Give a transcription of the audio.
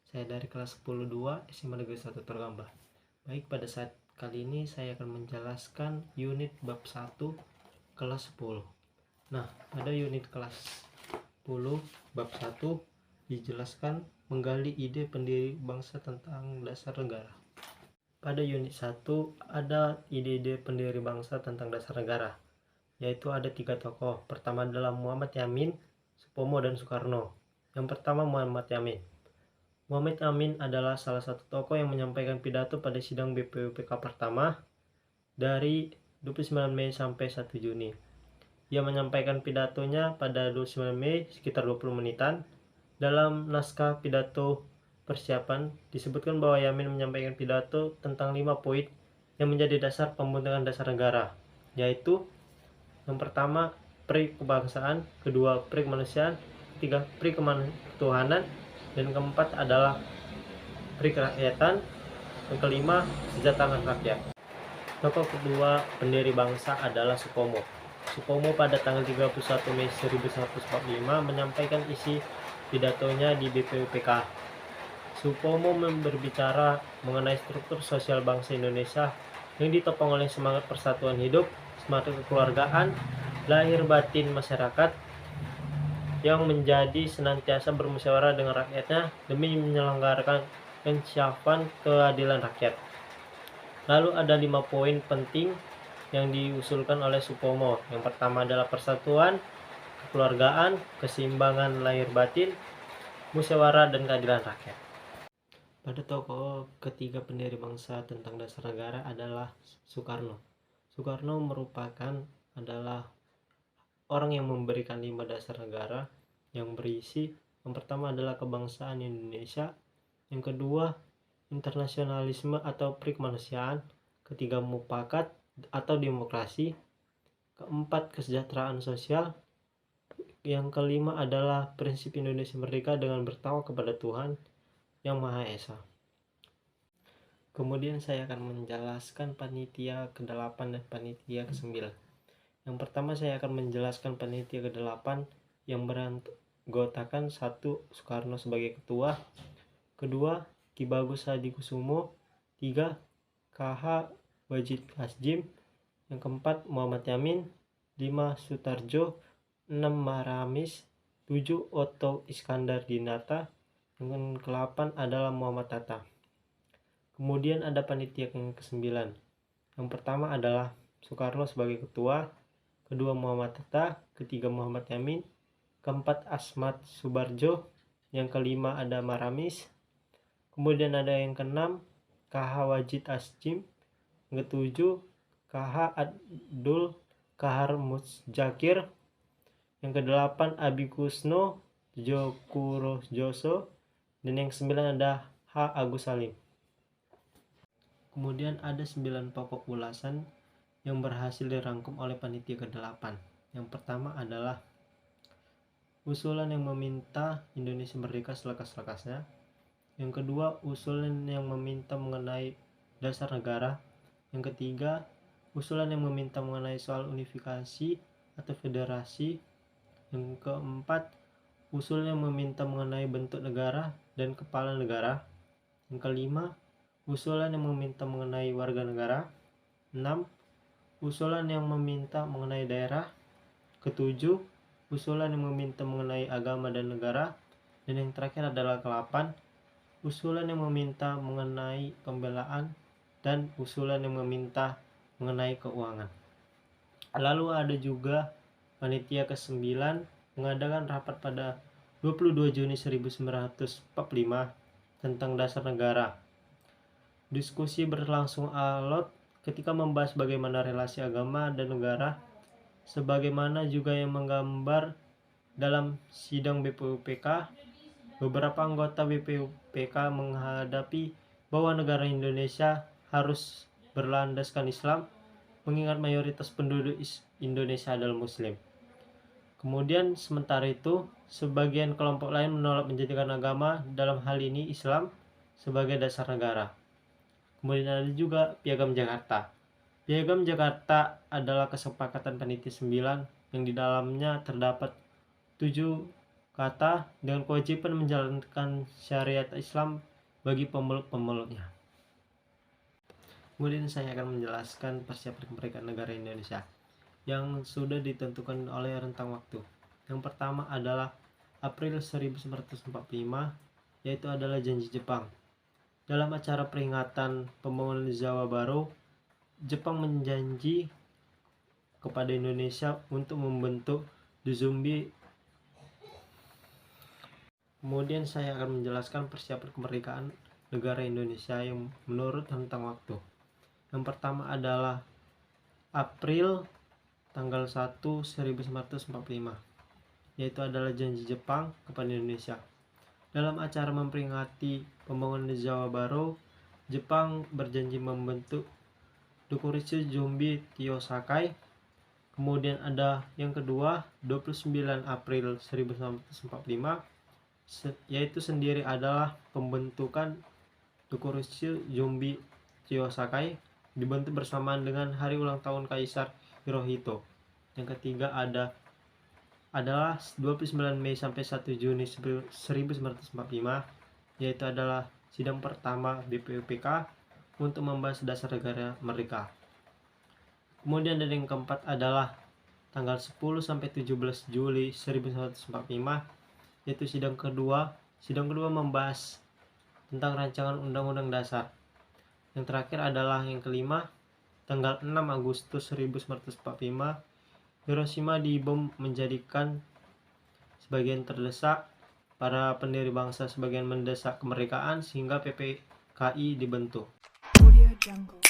Saya dari kelas 10-2 SMA Negeri 1 Torgamba. Baik, pada saat kali ini saya akan menjelaskan unit bab 1 kelas 10. Nah, pada unit kelas 10 bab 1 dijelaskan menggali ide pendiri bangsa tentang dasar negara. Pada unit 1 ada ide-ide pendiri bangsa tentang dasar negara, yaitu ada 3 tokoh. Pertama adalah Muhammad Yamin, Supomo, dan Soekarno. Yang pertama Muhammad Yamin. Muhammad Yamin adalah salah satu tokoh yang menyampaikan pidato pada sidang BPUPK pertama dari 29 Mei sampai 1 Juni. Ia menyampaikan pidatonya pada 29 Mei sekitar 20 menitan. Dalam naskah pidato persiapan disebutkan bahwa Yamin menyampaikan pidato tentang 5 poin yang menjadi dasar pembentukan dasar negara, yaitu yang pertama pri kebangsaan, kedua pri kemanusiaan, ketiga pri ketuhanan, dan keempat adalah pri kerakyatan, yang kelima kesejahteraan rakyat. Tokoh kedua pendiri bangsa adalah Supomo. Supomo pada tanggal 31 Mei 1945 menyampaikan isi pidatonya di BPUPK. Supomo berbicara mengenai struktur sosial bangsa Indonesia yang ditopang oleh semangat persatuan hidup, semangat kekeluargaan, lahir batin masyarakat yang menjadi senantiasa bermusyawarah dengan rakyatnya demi menyelenggarakan kesyafan keadilan rakyat. Lalu ada 5 poin penting yang diusulkan oleh Supomo. Yang pertama adalah persatuan, kekeluargaan, keseimbangan lahir batin, musyawarah, dan keadilan rakyat. Pada tokoh ketiga pendiri bangsa tentang dasar negara adalah Soekarno. Soekarno adalah orang yang memberikan 5 dasar negara yang berisi yang pertama adalah kebangsaan Indonesia, yang kedua internasionalisme atau pri kemanusiaan, ketiga mufakat atau demokrasi, keempat kesejahteraan sosial, yang kelima adalah prinsip Indonesia merdeka dengan bertawakal kepada Tuhan yang Maha Esa. Kemudian saya akan menjelaskan panitia ke-8 dan panitia ke-9. Yang pertama saya akan menjelaskan panitia ke-8 yang beranggotakan 1. Soekarno sebagai ketua, kedua Ki Bagus Hadikusumo, 3. KH Wajid Asjim, yang keempat Muhammad Yamin, 5. Sutarjo, 6. Maramis, 7. Otto Iskandar Dinata, yang ke-8 adalah Muhammad Hatta. Kemudian ada panitia yang ke-9. Yang pertama adalah Soekarno sebagai ketua, kedua Muhammad Hatta, ketiga Muhammad Yamin, keempat Asmat Subarjo, yang kelima ada Maramis. Kemudian ada yang ke-6 KH Wajid Asjim, yang ke-7 KH Abdul Kahar Muzakir, yang ke-8 Abi Kusno Jokurojoso, dan yang ke-9 ada H. Agus Salim. Kemudian ada 9 pokok ulasan yang berhasil dirangkum oleh panitia ke-8. Yang pertama adalah usulan yang meminta Indonesia merdeka selekas-lekasnya. Yang kedua, usulan yang meminta mengenai dasar negara. Yang ketiga, usulan yang meminta mengenai soal unifikasi atau federasi. Yang keempat, usulan yang meminta mengenai bentuk negara dan kepala negara. Yang kelima, usulan yang meminta mengenai warga negara. 6. Usulan yang meminta mengenai daerah. Ketujuh, usulan yang meminta mengenai agama dan negara. Dan yang terakhir adalah ke-8, usulan yang meminta mengenai pembelaan dan usulan yang meminta mengenai keuangan. Lalu ada juga panitia ke-9 mengadakan rapat pada 22 Juni 1945 tentang dasar negara. Diskusi berlangsung alot ketika membahas bagaimana relasi agama dan negara, sebagaimana juga yang menggambar dalam sidang BPUPK. Beberapa anggota BPUPK menghadapi bahwa negara Indonesia harus berlandaskan Islam, mengingat mayoritas penduduk Indonesia adalah Muslim. Kemudian sementara itu, sebagian kelompok lain menolak menjadikan agama, dalam hal ini Islam, sebagai dasar negara. Kemudian ada juga Piagam Jakarta. Piagam Jakarta adalah kesepakatan panitia 9 yang di dalamnya terdapat 7 kata dengan kewajiban menjalankan syariat Islam bagi pemeluk-pemeluknya. Kemudian saya akan menjelaskan persiapan kemerdekaan negara Indonesia yang sudah ditentukan oleh rentang waktu. Yang pertama adalah April 1945, yaitu adalah janji Jepang. Dalam acara peringatan pembangunan Jawa Baru, Jepang menjanji kepada Indonesia untuk membentuk Duzumbi. Kemudian saya akan menjelaskan persiapan kemerdekaan negara Indonesia yang menurut rentang waktu. Yang pertama adalah April tanggal 1 1945, yaitu adalah janji Jepang kepada Indonesia. Dalam acara memperingati pembangunan Jawa Baru, Jepang berjanji membentuk Dokuritsu Jumbi Tyosakai. Kemudian ada yang kedua 29 April 1945, yaitu sendiri adalah pembentukan Dokuritsu Jumbi Tyosakai, dibentuk bersamaan dengan hari ulang tahun Kaisar Hirohito. Yang ketiga adalah 29 Mei sampai 1 Juni 1945, yaitu adalah sidang pertama BPUPK untuk membahas dasar negara merdeka. Kemudian dari yang keempat adalah tanggal 10 sampai 17 Juli 1945, yaitu sidang kedua membahas tentang rancangan undang-undang dasar. Yang terakhir adalah yang kelima, tanggal 6 Agustus 1945, Hiroshima dibom menjadikan sebagian terdesak, para pendiri bangsa sebagian mendesak kemerdekaan sehingga PPKI dibentuk. Audio Jungle.